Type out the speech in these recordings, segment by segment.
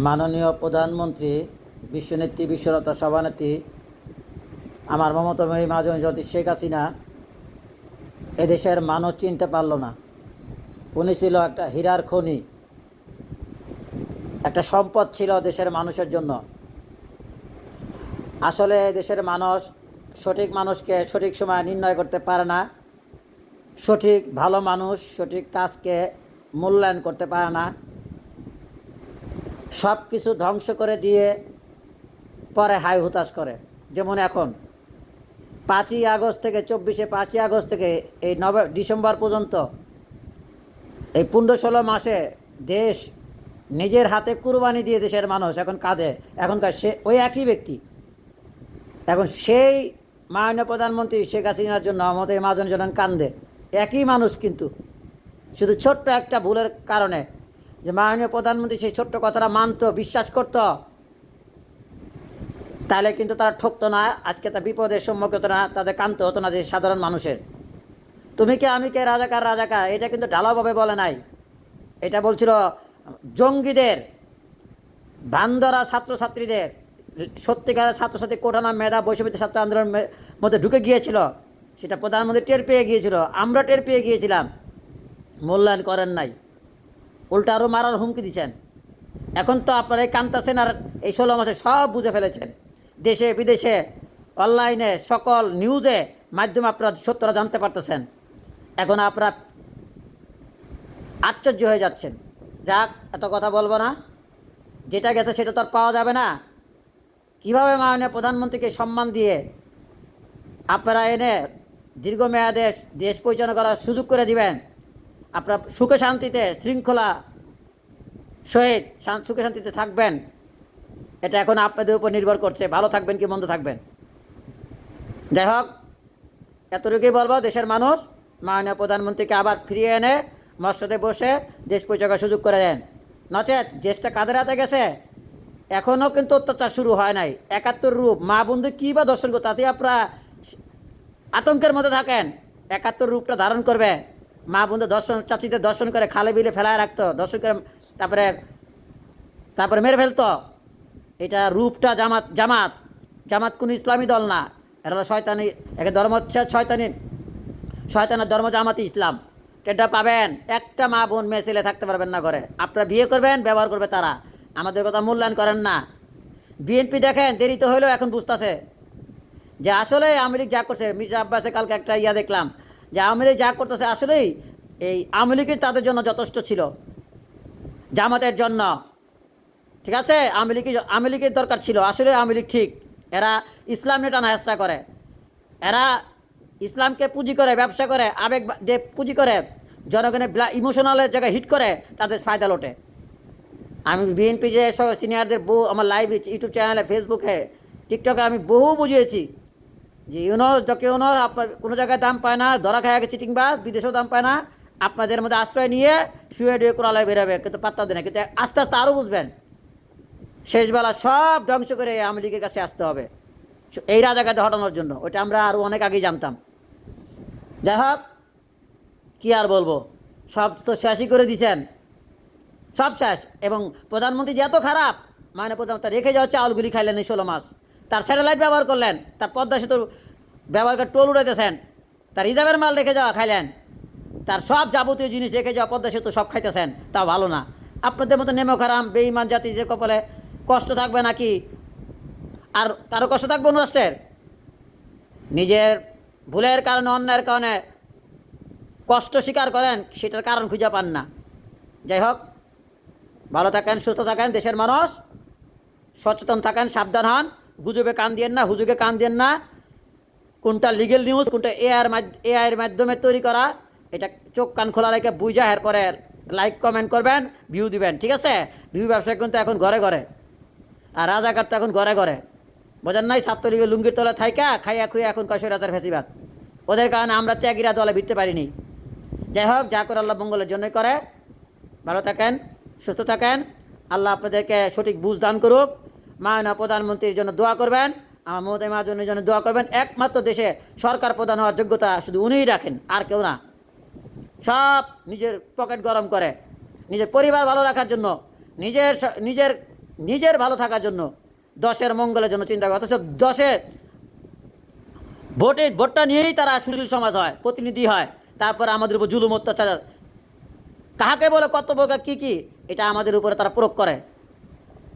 মাননীয় প্রধানমন্ত্রী, বিশ্বনেত্রী, বিশ্বরত্ন সভানেত্রী আমার মমতাময়ী মাজনী জ্যোতি শেখ হাসিনা এদেশের মানুষ চিনতে পারল না। উনি ছিল একটা হীরার খনি, একটা সম্পদ ছিল দেশের মানুষের জন্য। আসলে দেশের মানুষ সঠিক মানুষকে সঠিক সময় নির্ণয় করতে পারে না, সঠিক ভালো মানুষ সঠিক কাজকে মূল্যায়ন করতে পারে না। সব কিছু ধ্বংস করে দিয়ে পরে হাই হুতাশ করে। যেমন এখন 5ই আগস্ট থেকে 5ই আগস্ট থেকে এই ডিসেম্বর পর্যন্ত এই 15-16 মাসে দেশ নিজের হাতে কুরবানি দিয়ে দেশের মানুষ এখন কাঁদে। এখনকার সে ওই একই ব্যক্তি এখন সেই মাননীয় প্রধানমন্ত্রী শেখ হাসিনার জন্য আমাদের মাজনী জনন কান্দে। একই মানুষ, কিন্তু শুধু ছোট্ট একটা ভুলের কারণে যে মাননীয় প্রধানমন্ত্রী সেই ছোট্ট কথাটা মানত, বিশ্বাস করত, তাহলে কিন্তু তারা ঠকতো না, আজকে তার বিপদের সম্মুখীন হতো না, তাদের কাঁদতে হতো না যে সাধারণ মানুষের। তুমি কে আমি কে, রাজাকার রাজাকার, এটা কিন্তু ঢালাওভাবে বলে নাই। এটা বলছিল জঙ্গিদের, বান্দরা ছাত্রছাত্রীদের, সত্যিকারের ছাত্রছাত্রী কোটানা মেধা বৈষম্যবিরোধী ছাত্র আন্দোলনের মধ্যে ঢুকে গিয়েছিল। সেটা প্রধানমন্ত্রী টের পেয়ে গিয়েছিল, আমরা টের পেয়ে গিয়েছিলাম, মূল্যায়ন করেন নাই, উল্টা আরও মারার হুমকি দিচ্ছেন। এখন তো আপনারা এই কান্তাছেন আর এই 16 মাসে সব বুঝে ফেলেছেন। দেশে বিদেশে অনলাইনে সকল নিউজে মাধ্যমে আপনারা সত্যরা জানতে পারতেছেন। এখন আপনারা আশ্চর্য হয়ে যাচ্ছেন। যাক, এত কথা বলবো না, যেটা গেছে সেটা তো আর পাওয়া যাবে না। কীভাবে মাননীয় প্রধানমন্ত্রীকে সম্মান দিয়ে আপনারা এনে দীর্ঘমেয়াদে দেশ পরিচালনা করার সুযোগ করে দিবেন, আপনারা সুখে শান্তিতে শৃঙ্খলা সহিত সুখে শান্তিতে থাকবেন, এটা এখন আপনাদের উপর নির্ভর করছে, ভালো থাকবেন কি মন্দ থাকবেন। যাই হোক, এতটুকুই বলবো, দেশের মানুষ মাননীয় প্রধানমন্ত্রীকে আবার ফিরিয়ে এনে মসজিদে বসে দেশ পরিচালনার সুযোগ করে দেন। নচেত দেশটা কাদের হাতে গেছে, এখনও কিন্তু অত্যাচার শুরু হয় নাই। 71 রূপ মা বন্ধু কী বা দর্শন করতে, তাতে আপনারা আতঙ্কের মধ্যে থাকেন। 71 রূপটা ধারণ করবে, মা বন্ধু দর্শন, চাচিদের দর্শন করে খালে বিলে ফেলায় রাখতো, দর্শন করে তারপরে মেরে ফেলতো। এটা রূপটা জামাত জামাত জামাত কোনো ইসলামী দল না, এটা হলো শয়তানি, একে ধর্ম হচ্ছে শয়তানের ধর্ম জামাতি ইসলাম। এটা পাবেন, একটা মা বোন মেয়ে ছেলে থাকতে পারবেন না ঘরে। আপনারা বিয়ে করবেন, ব্যবহার করবে তারা, আমাদের কথা মূল্যায়ন করেন না। বিএনপি দেখেন দেরিতে হইলেও এখন বুঝতেছে যে আসলে আওয়ামী লীগ যা করছে। মির্জা আব্বাসে কালকে একটা দেখলাম যে আওয়ামী লীগ যা করতেছে আসলেই এই আওয়ামী লীগই তাদের জন্য যথেষ্ট ছিল, জামাতের জন্য। ঠিক আছে, আওয়ামী লীগের দরকার ছিল, আসলে আওয়ামী লীগ ঠিক। এরা ইসলাম নিয়ে টানা হেঁচড়া করে, এরা ইসলামকে পুঁজি করে, ব্যবসা করে, আবেগ দিয়ে পুঁজি করে, জনগণের ইমোশনালের জায়গায় হিট করে তাদের ফায়দা লোটে। আমি বিএনপি যে সিনিয়রদের বহু আমার লাইভ ইউটিউব চ্যানেলে, ফেসবুকে, টিকটকে আমি বহু বুঝিয়েছি যে কেউ কোনো জায়গায় দাম পায় না, ধরা খায় গেছে চিটিংবাজ, বিদেশেও দাম পায় না, আপনাদের মধ্যে আশ্রয় নিয়ে শুয়ে ডুয়ে কোরালায় বেরোবে, কিন্তু পাত্তা দেয় না। কিন্তু আস্তে আস্তে আরও বুঝবেন, শেষবেলা সব ধ্বংস করে আওয়ামী লীগের কাছে আসতে হবে এই রাজাকারদের হটানোর জন্য। ওইটা আমরা আরও অনেক আগেই জানতাম। যাই হোক, কী আর বলবো, সব তো শেষই করে দিছেন, সব শেষ। এবং প্রধানমন্ত্রী যে এত খারাপ, মানে প্রধানমন্ত্রী রেখে যাওয়া চাউলগুলি খাইলেন এই 16 মাস, তার স্যাটেলাইট ব্যবহার করলেন, তার পদ্মা সেতু ব্যবহার করে টোল উড়াইতেছেন, তার রিজার্ভের মাল রেখে যাওয়া খাইলেন, তার সব যাবতীয় জিনিস রেখে যাওয়া পদ্মা সেতু সব খাইতেছেন, তা ভালো না। আপনাদের মতো নেমো খারাম বেঈমান জাতি যে কপালে কষ্ট থাকবে নাকি? আর কারো কষ্ট থাকবে অন্য রাষ্ট্রের? নিজের ভুলের কারণে, অন্যায়ের কারণে কষ্ট স্বীকার করেন, সেটার কারণ খুঁজে পান না। যাই হোক, ভালো থাকেন, সুস্থ থাকেন, দেশের মানুষ সচেতন থাকেন, সাবধান হন, গুজবে কান দিয়েন না, হুজুগে কান দিয়েন না। কোনটা লিগেল নিউজ, কোনটা এআইয়ের মাধ্যমে তৈরি করা, এটা চোখ কান খোলা রেখে বুঝা, এরপরে লাইক কমেন্ট করবেন, ভিউ দিবেন। ঠিক আছে, ভিউ ব্যবসা কিন্তু এখন ঘরে ঘরে, আর রাজাকার তো এখন ঘরে ঘরে, বোঝেন নাই? ছাত্রলীগের লুঙ্গির তলে থাইকা খাইয়া খুঁয়ে এখন কয়শোর ফেসিবাদ, ওদের কারণে আমরা ত্যাগীরা দলে ভিড়তে পারিনি। যাই হোক, যা করে আল্লাহ মঙ্গলের জন্যই করে। ভালো থাকেন, সুস্থ থাকেন, আল্লাহ আপনাদেরকে সঠিক বুঝ দান করুক। মাননীয় প্রধানমন্ত্রীর জন্য দোয়া করবেন, আমার মমতা মাজনের জন্য দোয়া করবেন। একমাত্র দেশে সরকার প্রধান হওয়ার যোগ্যতা শুধু উনিই রাখেন, আর কেউ না। সব নিজের পকেট গরম করে, নিজের পরিবার ভালো রাখার জন্য, নিজের নিজের ভালো থাকার জন্য, দশের মঙ্গলের জন্য চিন্তা করে, অথচ ভোটটা নিয়েই তারা সুশীল সমাজ হয়, প্রতিনিধি হয়, তারপরে আমাদের উপর জুলুম অত্যাচার কাহাকে বলে কর্তব্য কী কী এটা আমাদের উপরে তারা প্রয়োগ করে।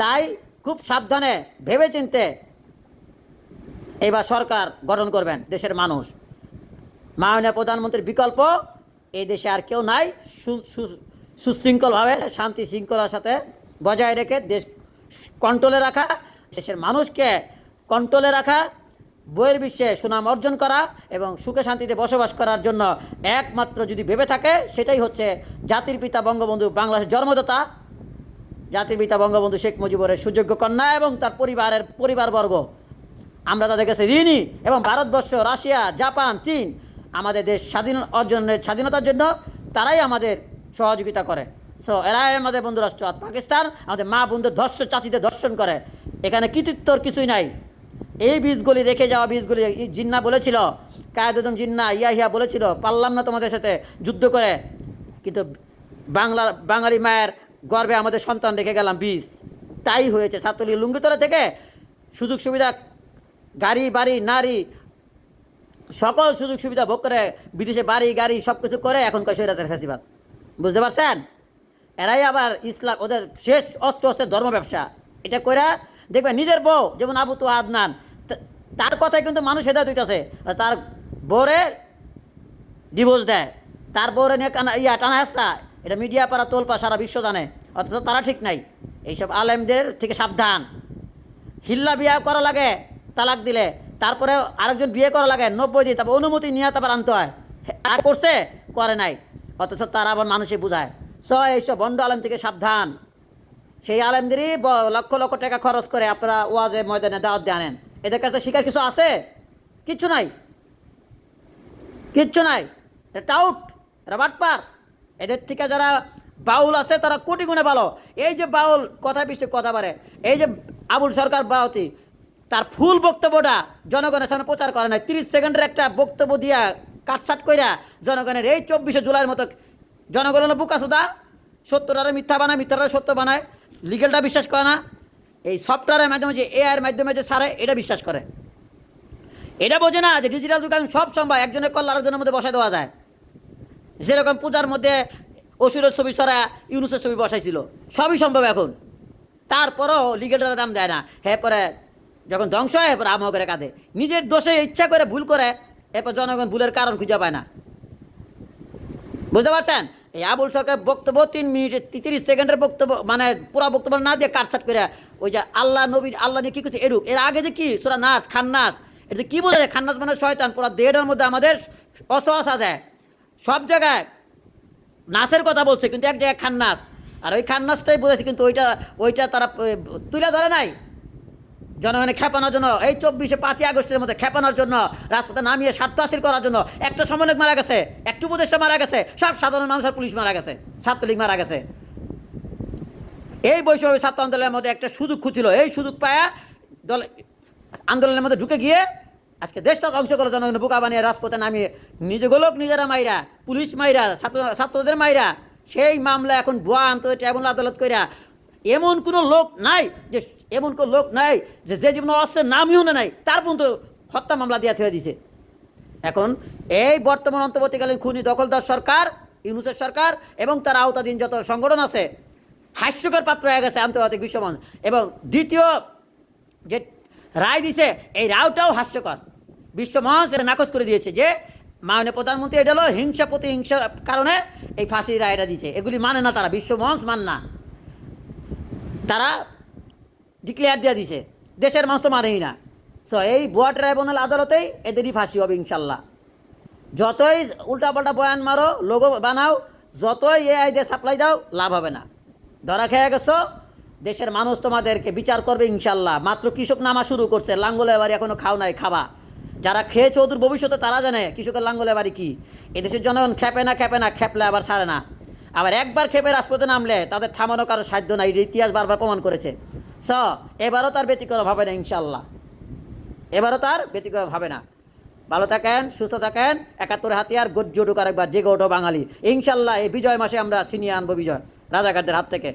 তাই খুব সাবধানে ভেবেচিন্তে এবার সরকার গঠন করবেন দেশের মানুষ। মাননীয় প্রধানমন্ত্রীর বিকল্প এই দেশে আর কেউ নাই। সুশৃঙ্খলভাবে শান্তি শৃঙ্খলার সাথে বজায় রেখে দেশ কন্ট্রোলে রাখা, দেশের মানুষকে কন্ট্রোলে রাখা, বহির্বিশ্বে সুনাম অর্জন করা এবং সুখে শান্তিতে বসবাস করার জন্য একমাত্র যদি ভেবে থাকে সেটাই হচ্ছে জাতির পিতা বঙ্গবন্ধু, বাংলাদেশের জন্মদাতা জাতির পিতা বঙ্গবন্ধু শেখ মুজিবুরের সুযোগ্য কন্যা এবং তার পরিবারবর্গ। আমরা তাদের কাছে ঋণী এবং ভারতবর্ষ, রাশিয়া, জাপান, চীন আমাদের দেশ স্বাধীনতার জন্য তারাই আমাদের সহযোগিতা করে। সো এরাই আমাদের বন্ধু রাষ্ট্র। আর পাকিস্তান আমাদের মা বন্ধুর চাচিদের ধর্ষণ করে। এখানে কৃতিত্বর কিছুই নাই। এই বীজগুলি রেখে যাওয়া বীজগুলি জিন্না বলেছিল, কায়েদুদ্দিন জিন্না ইয়াহিয়া বলেছিল পারলাম না তোমাদের সাথে যুদ্ধ করে, কিন্তু বাঙালি মায়ের গর্বে আমাদের সন্তান রেখে গেলাম বীজ। তাই হয়েছে। ছাত্রলীগ লুঙ্গিতলা থেকে সুযোগ সুবিধা, গাড়ি বাড়ি নারী সকল সুযোগ সুবিধা ভোগ করে বিদেশে বাড়ি গাড়ি সব কিছু করে এখন কৈশোরাজের ফেসিবাদ। বুঝতে পারছেন? এরাই আবার ইসলাম, ওদের শেষ অস্ত্রের ধর্ম ব্যবসা। এটা করে দেখবেন নিজের বউ যেমন আবু তো আদনান, তার কথায় কিন্তু মানুষ হেদায়ত হইতেছে। তার বউরে ডিভোর্স দেয়, তার বউরে নিয়ে টানা হেসরা, এটা মিডিয়া পাড়া তোলপা সারা বিশ্ব জানে, অথচ তারা ঠিক নাই। এইসব আলেমদের থেকে সাবধান। হিল্লা বিয়ে করা লাগে তালাক দিলে, তারপরে আরেকজন বিয়ে করা লাগে 90 দিন, তারপর অনুমতি নিয়ে তারপর আনতে হয়। আর করছে করে নাই, অথচ তারা আবার মানুষে বুঝায়। এইসব ভণ্ড আলেম থেকে সাবধান। সেই আলেমদেরই লক্ষ লক্ষ টাকা খরচ করে আপনারা ওয়াজে ময়দানে দাওয়াত দিয়ে আনেন। এদের কাছে শিকার কিছু আছে? কিচ্ছু নাই, কিচ্ছু নাই। এটা টাউট, এটা বাটপার। এদের থেকে যারা বাউল আছে তারা কোটি গুণে ভালো। এই যে বাউল কথা বৃষ্টি কথা পারে, এই যে আবুল সরকার বাউতি, তার ফুল বক্তব্যটা জনগণের সামনে প্রচার করে নাই। 30 সেকেন্ডের একটা বক্তব্য দিয়া কাটসাট কইরা জনগণের এই 24শে জুলাইয়ের মতো জনগণের বুকাসুদা 70টারে মিথ্যা বানায়, মিথ্যাটা সত্য বানায়, লিগেলটা বিশ্বাস করে না। এই সফটওয়্যারের মাধ্যমে যে এআইয়ের মাধ্যমে যে সারে এটা বিশ্বাস করে। এটা বোঝে না যে ডিজিটাল যুগে সব সম্ভব, একজনের কল আরেকজনের মধ্যে বসায় দেওয়া যায়। যেরকম পূজার মধ্যে অসুরের ছবি ছড়া ইউনুসের ছবি বসাইছিল, সবই সম্ভব এখন। তারপরও লিগেলটার দাম দেয় না। পরে যখন ধ্বংস হয় এরপর আমও করে কাঁদে, নিজের দোষে ইচ্ছা করে ভুল করে, এরপর জনগণ ভুলের কারণ খুঁজে পায় না। বুঝতে পারছেন? এই আবুল সরকার বক্তব্য 3 মিনিট 30 সেকেন্ডের বক্তব্য, মানে পুরো বক্তব্য না দিয়ে কাটসাট করে ওই যে আল্লাহ নবী আল্লাহ নিয়ে কী করছে এরূপ। এর আগে যে কি সূরা নাস, খান্নাস, এটা কী বোঝা যায়? খান্নাস মানে শয়তান। পুরো দেহের মধ্যে আমাদের অসহসা দেয়। সব জায়গায় নাসের কথা বলছে, কিন্তু এক জায়গায় খান্নাস, আর ওই খান্নাসটাই বোঝাচ্ছে, কিন্তু ওইটা তারা তুলে ধরে নাই। জনগণে খেপানোর জন্য, এই 5ই আগস্টের মধ্যে খেপানোর জন্য, রাজপথে নামিয়ে স্বার্থ হাসিল করার জন্য একটা সমন্বয়ক মারা গেছে, একটু উপদেষ্টা মারা গেছে, সব সাধারণ মানুষের পুলিশ মারা গেছে, ছাত্রলীগ মারা গেছে। এই বৈষম্য ছাত্র আন্দোলনের মধ্যে একটা সুযোগ খুঁজছিল, এই সুযোগ পায়া দল আন্দোলনের মধ্যে ঢুকে গিয়ে আজকে দেশটা ধ্বংস করে জনগণ বোকা বানিয়ে রাজপথে নামিয়ে নিজেরা মাইরা, পুলিশ মাইরা, ছাত্রদের মাইরা, সেই মামলা এখন ভুয়া ট্রাইব্যুনাল আদালত কইরা এমন কোনো লোক নাই যে জীবনে অস্ত্রের নামইও নাই, তার পর্যন্ত হত্যা মামলা দিয়ে থুয়ে দিছে। এখন এই বর্তমান অন্তর্বর্তীকালীন খুনি দখলদার সরকার, ইউনূসের সরকার এবং তার আওতাধীন যত সংগঠন আছে হাস্যকর পাত্র হয়ে গেছে আন্তর্জাতিক বিশ্বমঞ্চ। এবং দ্বিতীয় যে রায় দিছে, এই রায়টাও হাস্যকর। বিশ্বমঞ্চ এটা নাকচ করে দিয়েছে যে মাননীয় প্রধানমন্ত্রী এটা হলো প্রতিহিংসার কারণে এই ফাঁসির রায়টা দিছে। এগুলি মানে না তারা, বিশ্বমঞ্চ মান না, তারা ডিক্লেয়ার দিয়ে দিছে। দেশের মানুষ তো মানেই না। এই ভুয়া ট্রাইব্যুনাল আদালতেই এদেরই ফাঁসি হবে ইনশাল্লাহ। যতই উল্টাপাল্টা বয়ান মারো, লোগো বানাও, যতই এআই দিয়ে সাপ্লাই দাও, লাভ হবে না। ধরা খেয়ে গেছো, দেশের মানুষ তোমাদেরকে বিচার করবে ইনশাল্লাহ। মাত্র কৃষক নামা শুরু করছে, লাঙ্গলের বাড়ি এখনো খাও নাই, খাবা। যারা খেয়েছে ওদের ভবিষ্যতে তারা জানে কৃষকের লাঙ্গলের বাড়ি কি। এদেশের জনগণ খেপে না, খেপলে আবার ছাড়ে না। আবার একবার খেপে রাজপথে নামলে তাদের থামানো কারো সাধ্য নাই, ইতিহাস বারবার প্রমাণ করেছে। এবারও তার ব্যতিক্রম হবে না ইনশাল্লাহ, এবারও তার ব্যতিক্রম হবে না। ভালো থাকেন, সুস্থ থাকেন। 71 হাতিয়ার গর্জে উঠুক আরেকবার, জেগে ওঠো বাঙালি। ইনশাল্লাহ এই বিজয় মাসে আমরা ছিনিয়ে আনবো বিজয় রাজাকারদের হাত থেকে।